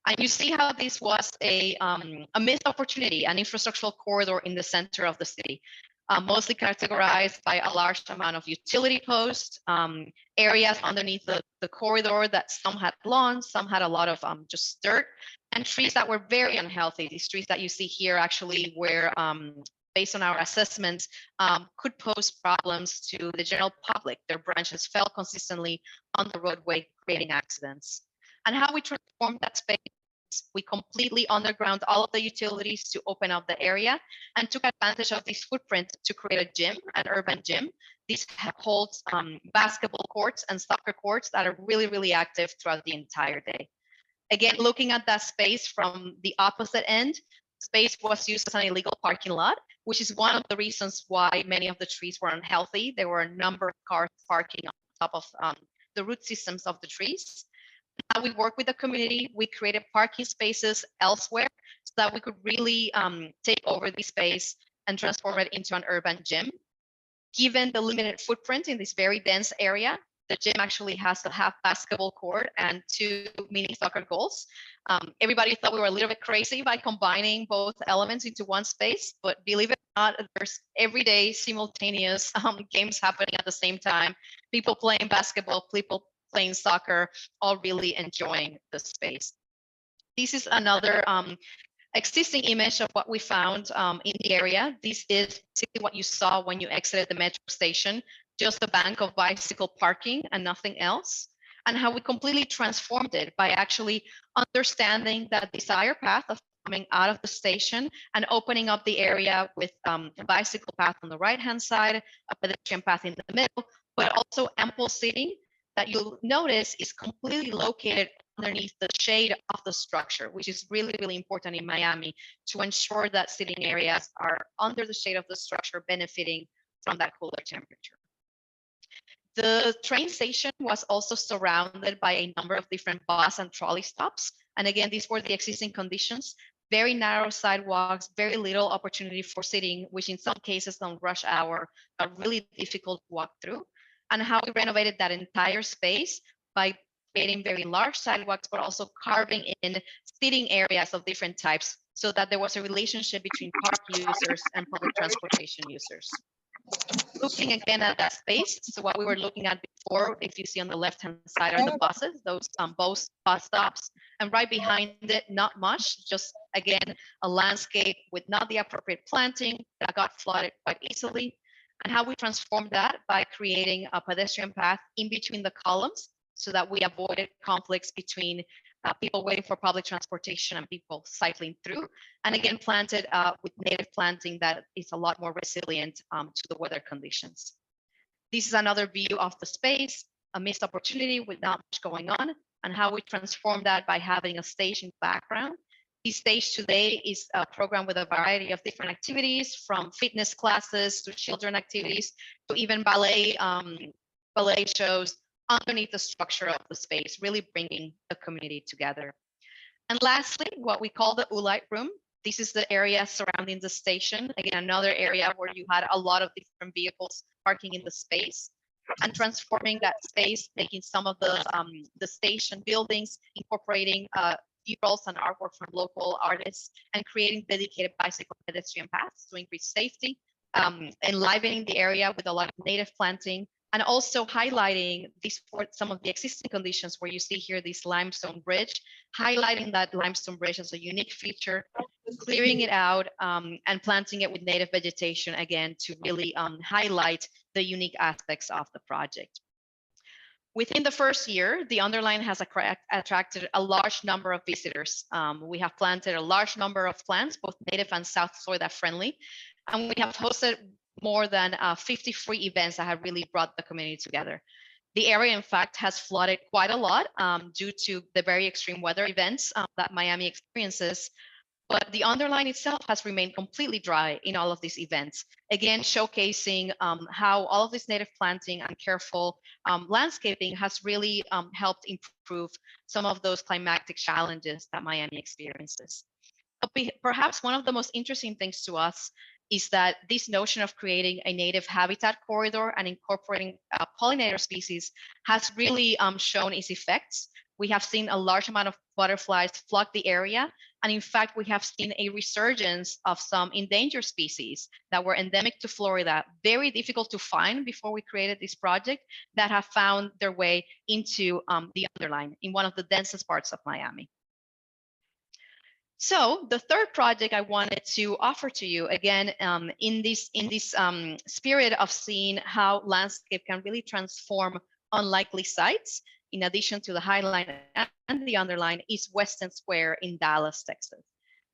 And you see how this was a missed opportunity, an infrastructural corridor in the center of the city, mostly categorized by a large amount of utility posts, areas underneath the corridor that some had lawns, some had a lot of just dirt, and trees that were very unhealthy. These trees that you see here actually were based on our assessments, could pose problems to the general public. Their branches fell consistently on the roadway, creating accidents. And how we transformed that space, we completely underground all of the utilities to open up the area and took advantage of this footprint to create a gym, an urban gym. This holds basketball courts and soccer courts that are really, really active throughout the entire day. Again, looking at that space from the opposite end, space was used as an illegal parking lot, which is one of the reasons why many of the trees were unhealthy. There were a number of cars parking on top of the root systems of the trees. Now we work with the community. We created parking spaces elsewhere so that we could really take over the space and transform it into an urban gym. Given the limited footprint in this very dense area, the gym actually has a half basketball court and 2 mini soccer goals. Everybody thought we were a little bit crazy by combining both elements into one space, but believe it or not, there's everyday simultaneous games happening at the same time. People playing basketball, people playing soccer, all really enjoying the space. This is another existing image of what we found in the area. This is basically what you saw when you exited the metro station, just a bank of bicycle parking and nothing else, and how we completely transformed it by actually understanding that desire path of coming out of the station and opening up the area with a bicycle path on the right-hand side, a pedestrian path in the middle, but also ample seating that you'll notice is completely located underneath the shade of the structure, which is really, really important in Miami to ensure that sitting areas are under the shade of the structure, benefiting from that cooler temperature. The train station was also surrounded by a number of different bus and trolley stops. And again, these were the existing conditions, very narrow sidewalks, very little opportunity for sitting, which in some cases on rush hour are really difficult to walk through. And how we renovated that entire space by creating very large sidewalks, but also carving in seating areas of different types so that there was a relationship between park users and public transportation users. Looking again at that space, so what we were looking at before, if you see on the left-hand side are the buses, those both bus stops, and right behind it, not much, just again, a landscape with not the appropriate planting that got flooded quite easily, and how we transformed that by creating a pedestrian path in between the columns so that we avoided conflicts between people waiting for public transportation and people cycling through, and again planted with native planting that is a lot more resilient to the weather conditions. This is another view of the space, a missed opportunity with not much going on, and how we transform that by having a stage in the background. This stage today is a program with a variety of different activities, from fitness classes to children activities to even ballet shows underneath the structure of the space, really bringing the community together. And lastly, what we call the ULITE room. This is the area surrounding the station. Again, another area where you had a lot of different vehicles parking in the space, and transforming that space, making some of the station buildings, incorporating murals and artwork from local artists, and creating dedicated bicycle pedestrian paths to increase safety, enlivening the area with a lot of native planting, and also highlighting these for some of the existing conditions where you see here this limestone bridge, highlighting that limestone bridge as a unique feature, clearing it out and planting it with native vegetation, again, to really highlight the unique aspects of the project. Within the first year, the Underline has attracted a large number of visitors. We have planted a large number of plants, both native and South Florida friendly, and we have hosted more than 50 free events that have really brought the community together. The area, in fact, has flooded quite a lot due to the very extreme weather events that Miami experiences. But the Underline itself has remained completely dry in all of these events, again, showcasing how all of this native planting and careful landscaping has really helped improve some of those climatic challenges that Miami experiences. But perhaps one of the most interesting things to us is that this notion of creating a native habitat corridor and incorporating pollinator species has really shown its effects. We have seen a large amount of butterflies flock the area. And in fact, we have seen a resurgence of some endangered species that were endemic to Florida, very difficult to find before we created this project, that have found their way into the Underline in one of the densest parts of Miami. So the third project I wanted to offer to you, again, in this spirit of seeing how landscape can really transform unlikely sites, in addition to the Highline and the Underline, is Weston Square in Dallas, Texas.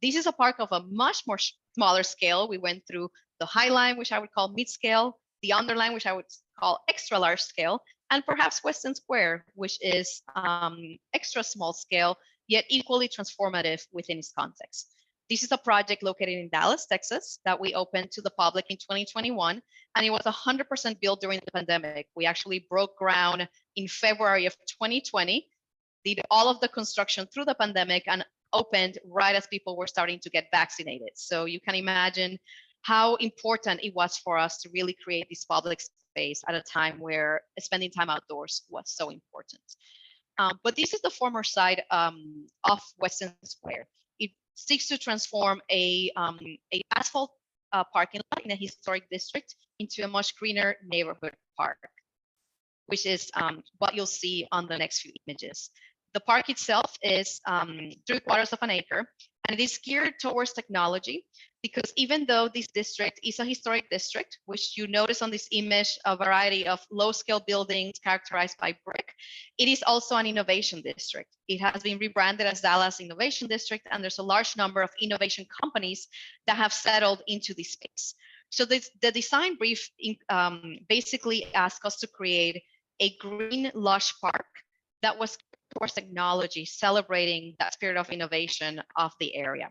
This is a park of a much more smaller scale. We went through the Highline, which I would call mid-scale, the Underline, which I would call extra large scale, and perhaps Weston Square, which is extra small scale, yet equally transformative within its context. This is a project located in Dallas, Texas, that we opened to the public in 2021, and it was 100% built during the pandemic. We actually broke ground in February of 2020, did all of the construction through the pandemic, and opened right as people were starting to get vaccinated. So you can imagine how important it was for us to really create this public space at a time where spending time outdoors was so important. But this is the former site of Weston Square. It seeks to transform a asphalt parking lot in a historic district into a much greener neighborhood park, which is what you'll see on the next few images. The park itself is 3/4 of an acre, and it is geared towards technology, because even though this district is a historic district, which you notice on this image, a variety of low-scale buildings characterized by brick, it is also an innovation district. It has been rebranded as Dallas Innovation District, and there's a large number of innovation companies that have settled into this space. So the design brief basically asked us to create a green, lush park that was towards technology, celebrating that spirit of innovation of the area.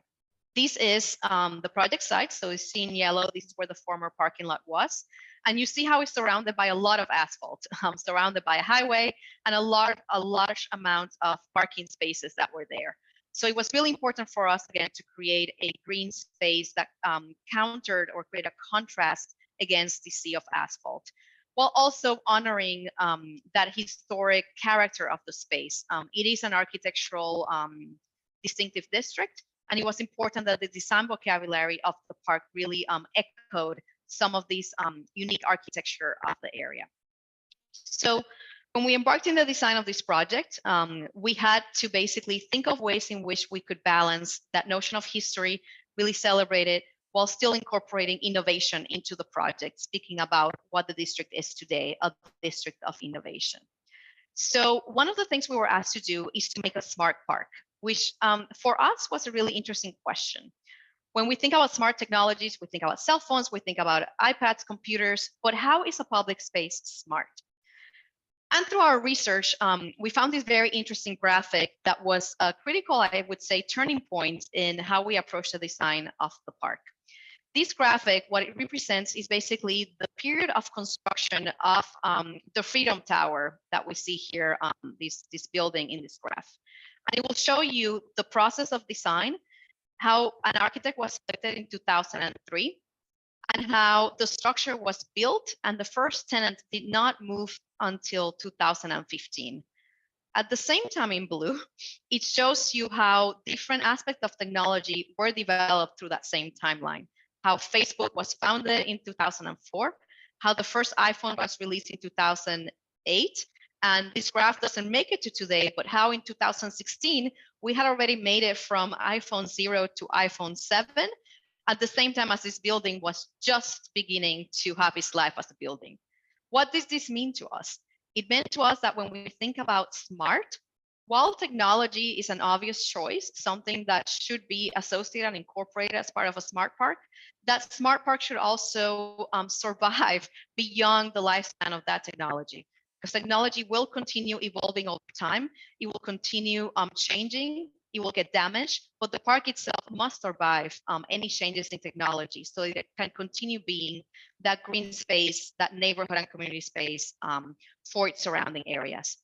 This is the project site. So you see in yellow, this is where the former parking lot was. And you see how it's surrounded by a lot of asphalt, surrounded by a highway, and a large amount of parking spaces that were there. So it was really important for us, again, to create a green space that countered or create a contrast against the sea of asphalt, while also honoring that historic character of the space. It is an architectural distinctive district, and it was important that the design vocabulary of the park really echoed some of these unique architecture of the area. So when we embarked in the design of this project, we had to basically think of ways in which we could balance that notion of history, really celebrate it, while still incorporating innovation into the project, speaking about what the district is today, a district of innovation. So one of the things we were asked to do is to make a smart park, which for us was a really interesting question. When we think about smart technologies, we think about cell phones, we think about iPads, computers, but how is a public space smart? And through our research, we found this very interesting graphic that was a critical, I would say, turning point in how we approach the design of the park. This graphic, what it represents is basically the period of construction of the Freedom Tower that we see here on this building in this graph. And it will show you the process of design, how an architect was selected in 2003, and how the structure was built, and the first tenant did not move until 2015. At the same time, in blue, it shows you how different aspects of technology were developed through that same timeline. how Facebook was founded in 2004, how the first iPhone was released in 2008. And this graph doesn't make it to today, but how in 2016, we had already made it from iPhone 0 to iPhone 7 at the same time as this building was just beginning to have its life as a building. What does this mean to us? It meant to us that when we think about smart, while technology is an obvious choice, something that should be associated and incorporated as part of a smart park, that smart park should also survive beyond the lifespan of that technology. Because technology will continue evolving over time, it will continue changing, it will get damaged, but the park itself must survive any changes in technology so it can continue being that green space, that neighborhood and community space for its surrounding areas.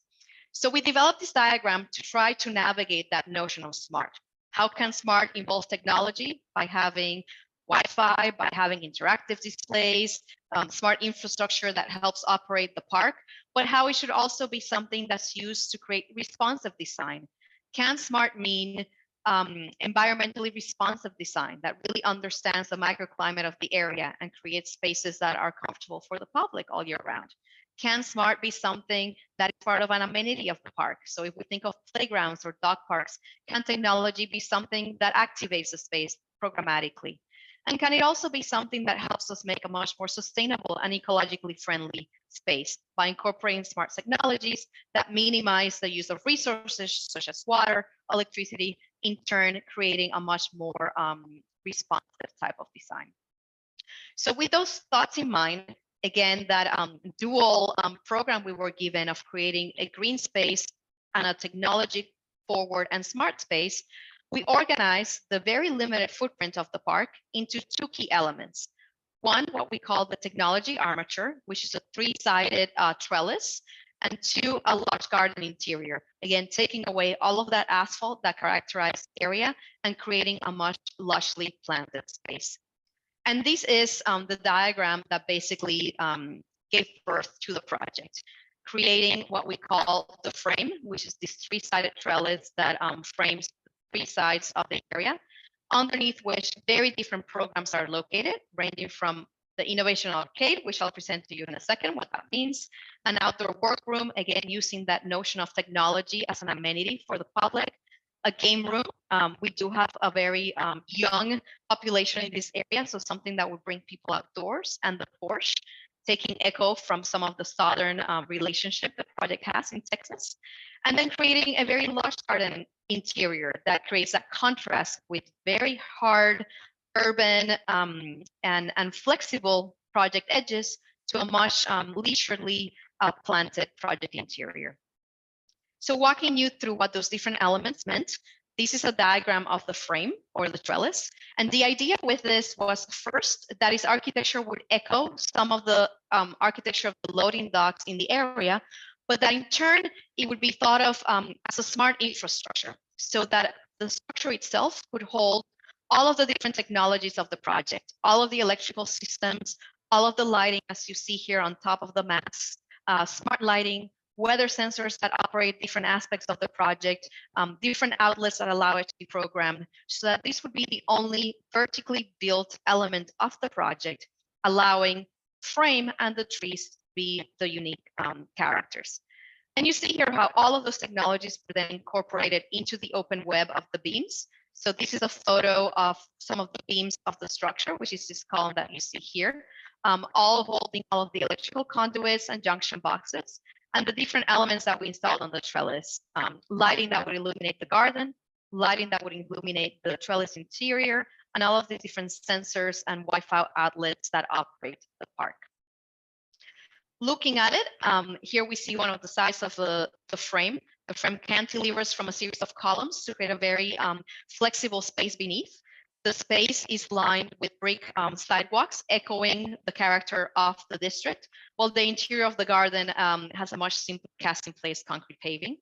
So we developed this diagram to try to navigate that notion of smart. How can smart involve technology? By having Wi-Fi, by having interactive displays, smart infrastructure that helps operate the park, but how it should also be something that's used to create responsive design. Can smart mean environmentally responsive design that really understands the microclimate of the area and creates spaces that are comfortable for the public all year round? Can smart be something that is part of an amenity of the park? So if we think of playgrounds or dog parks, can technology be something that activates the space programmatically? And can it also be something that helps us make a much more sustainable and ecologically friendly space by incorporating smart technologies that minimize the use of resources such as water, electricity, in turn creating a much more responsive type of design? So with those thoughts in mind, again, that dual program we were given of creating a green space and a technology forward and smart space, we organized the very limited footprint of the park into two key elements. One, what we call the technology armature, which is a three-sided trellis, and two, a large garden interior. Again, taking away all of that asphalt that characterized the area and creating a much lushly planted space. And this is the diagram that basically gave birth to the project, creating what we call the frame, which is this three-sided trellis that frames three sides of the area, underneath which very different programs are located, ranging from the Innovation Arcade, which I'll present to you in a second, what that means, an outdoor workroom, again, using that notion of technology as an amenity for the public, a game room. We do have a very young population in this area, so something that would bring people outdoors, and the Porsche, taking echo from some of the southern relationship the project has in Texas, and then creating a very large garden interior that creates that contrast with very hard urban and flexible project edges to a much leisurely planted project interior. So walking you through what those different elements meant, this is a diagram of the frame or the trellis. And the idea with this was first that its architecture would echo some of the architecture of the loading docks in the area, but that in turn, it would be thought of as a smart infrastructure so that the structure itself would hold all of the different technologies of the project, all of the electrical systems, all of the lighting, as you see here on top of the masts, smart lighting, weather sensors that operate different aspects of the project, different outlets that allow it to be programmed, so that this would be the only vertically built element of the project, allowing frame and the trees to be the unique characters. And you see here how all of those technologies were then incorporated into the open web of the beams. So this is a photo of some of the beams of the structure, which is this column that you see here, all holding all of the electrical conduits and junction boxes, and the different elements that we installed on the trellis, lighting that would illuminate the garden, lighting that would illuminate the trellis interior, and all of the different sensors and Wi-Fi outlets that operate the park. Looking at it, here we see one of the sides of the frame. The frame cantilevers from a series of columns to create a very flexible space beneath. The space is lined with brick sidewalks, echoing the character of the district, while the interior of the garden has a much simpler cast-in-place concrete paving.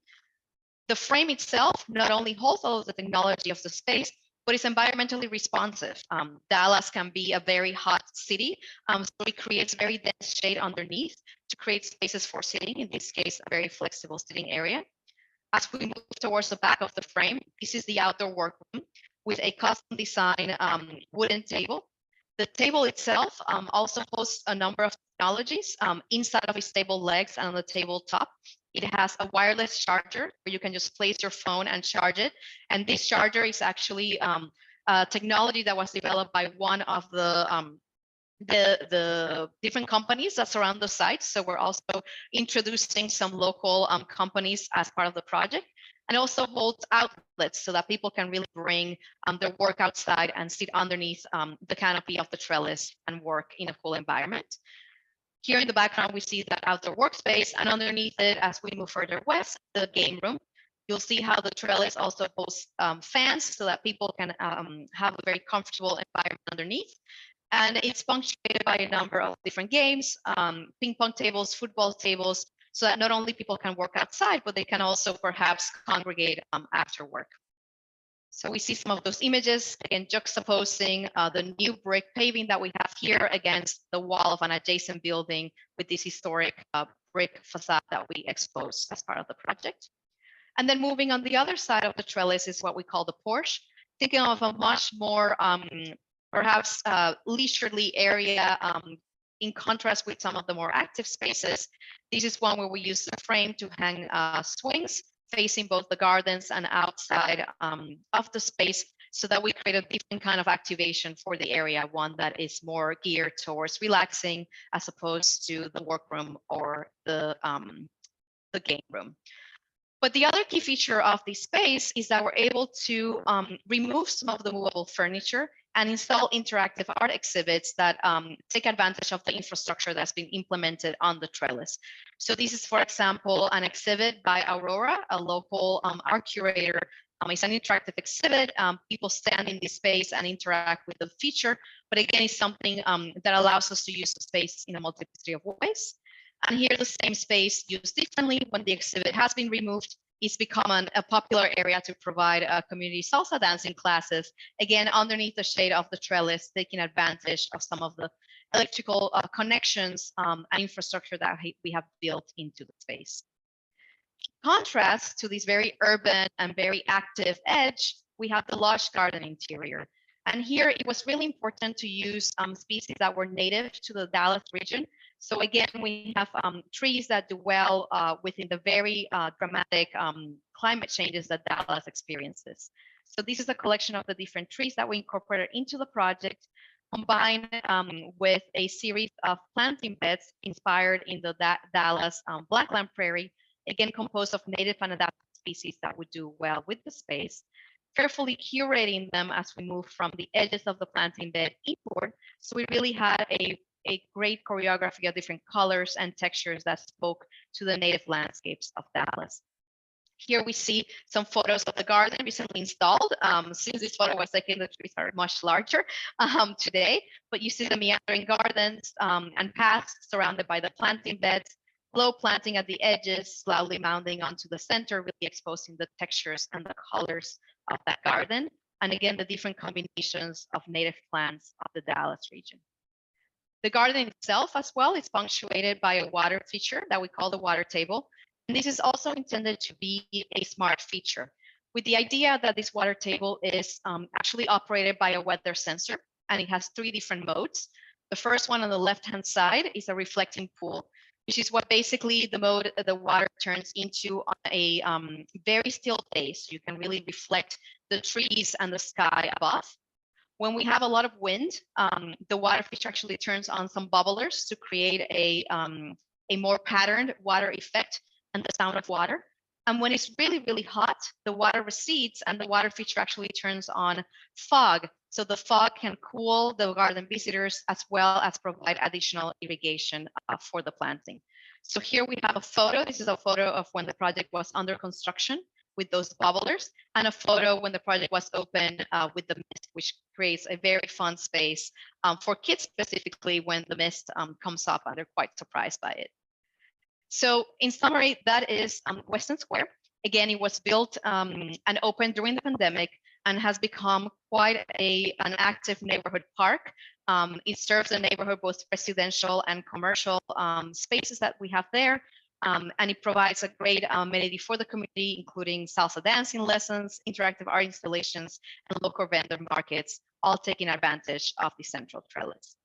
The frame itself not only holds all of the technology of the space, but it's environmentally responsive. Dallas can be a very hot city, so it creates very dense shade underneath to create spaces for sitting, in this case, a very flexible sitting area. As we move towards the back of the frame, this is the outdoor workroom with a custom design wooden table The table itself also hosts a number of technologies inside of its table legs and on the tabletop. It has a wireless charger where you can just place your phone and charge it. And this charger is actually a technology that was developed by one of the different companies that surround the site. So we're also introducing some local companies as part of the project, and also holds outlets so that people can really bring their work outside and sit underneath the canopy of the trellis and work in a cool environment. Here in the background, we see that outdoor workspace, and underneath it, as we move further west, the game room. You'll see how the trellis also hosts fans so that people can have a very comfortable environment underneath. And it's punctuated by a number of different games, ping pong tables, football tables, so that not only people can work outside, but they can also perhaps congregate after work. So we see some of those images, again, juxtaposing the new brick paving that we have here against the wall of an adjacent building with this historic brick facade that we exposed as part of the project. And then moving on the other side of the trellis is what we call the porch, thinking of a much more perhaps leisurely area in contrast with some of the more active spaces. This is one where we use the frame to hang swings facing both the gardens and outside of the space, so that we create a different kind of activation for the area, one that is more geared towards relaxing as opposed to the workroom or the game room. But the other key feature of this space is that we're able to remove some of the movable furniture and install interactive art exhibits that take advantage of the infrastructure that's been implemented on the trellis. So this is, for example, an exhibit by Aurora, a local art curator. It's an interactive exhibit. People stand in this space and interact with the feature, but again, it's something that allows us to use the space in a multiplicity of ways. And here, the same space used differently when the exhibit has been removed. It's become a popular area to provide community salsa dancing classes, again, underneath the shade of the trellis, taking advantage of some of the electrical connections and infrastructure that we have built into the space. In contrast to this very urban and very active edge, we have the lush garden interior. And here, it was really important to use species that were native to the Dallas region. So again, we have trees that do well within the very dramatic climate changes that Dallas experiences. So this is a collection of the different trees that we incorporated into the project, combined with a series of planting beds inspired in the Dallas Blackland Prairie, again, composed of native and adapted species that would do well with the space, carefully curating them as we move from the edges of the planting bed inward. So we really had a great choreography of different colors and textures that spoke to the native landscapes of Dallas. Here we see some photos of the garden recently installed. Since this photo was taken, the trees are much larger today, but you see the meandering gardens and paths surrounded by the planting beds, low planting at the edges, slightly mounding onto the center, really exposing the textures and the colors of that garden. And again, the different combinations of native plants of the Dallas region. The garden itself as well is punctuated by a water feature that we call the water table. And this is also intended to be a smart feature, with the idea that this water table is actually operated by a weather sensor, and it has 3 different modes. The first one on the left-hand side is a reflecting pool, which is what basically the mode the water turns into on a very still day. So you can really reflect the trees and the sky above. When we have a lot of wind, the water feature actually turns on some bubblers to create a more patterned water effect and the sound of water. And when it's really, really hot, the water recedes and the water feature actually turns on fog. So the fog can cool the garden visitors as well as provide additional irrigation for the planting. So here we have a photo. This is a photo of when the project was under construction with those bubblers, and a photo when the project was open with the mist, which creates a very fun space for kids specifically when the mist comes up and they're quite surprised by it. So in summary, that is Weston Square. Again, it was built and opened during the pandemic and has become quite an active neighborhood park. It serves the neighborhood, both residential and commercial spaces that we have there. And it provides a great amenity for the community, including salsa dancing lessons, interactive art installations, and local vendor markets, all taking advantage of the central trellis.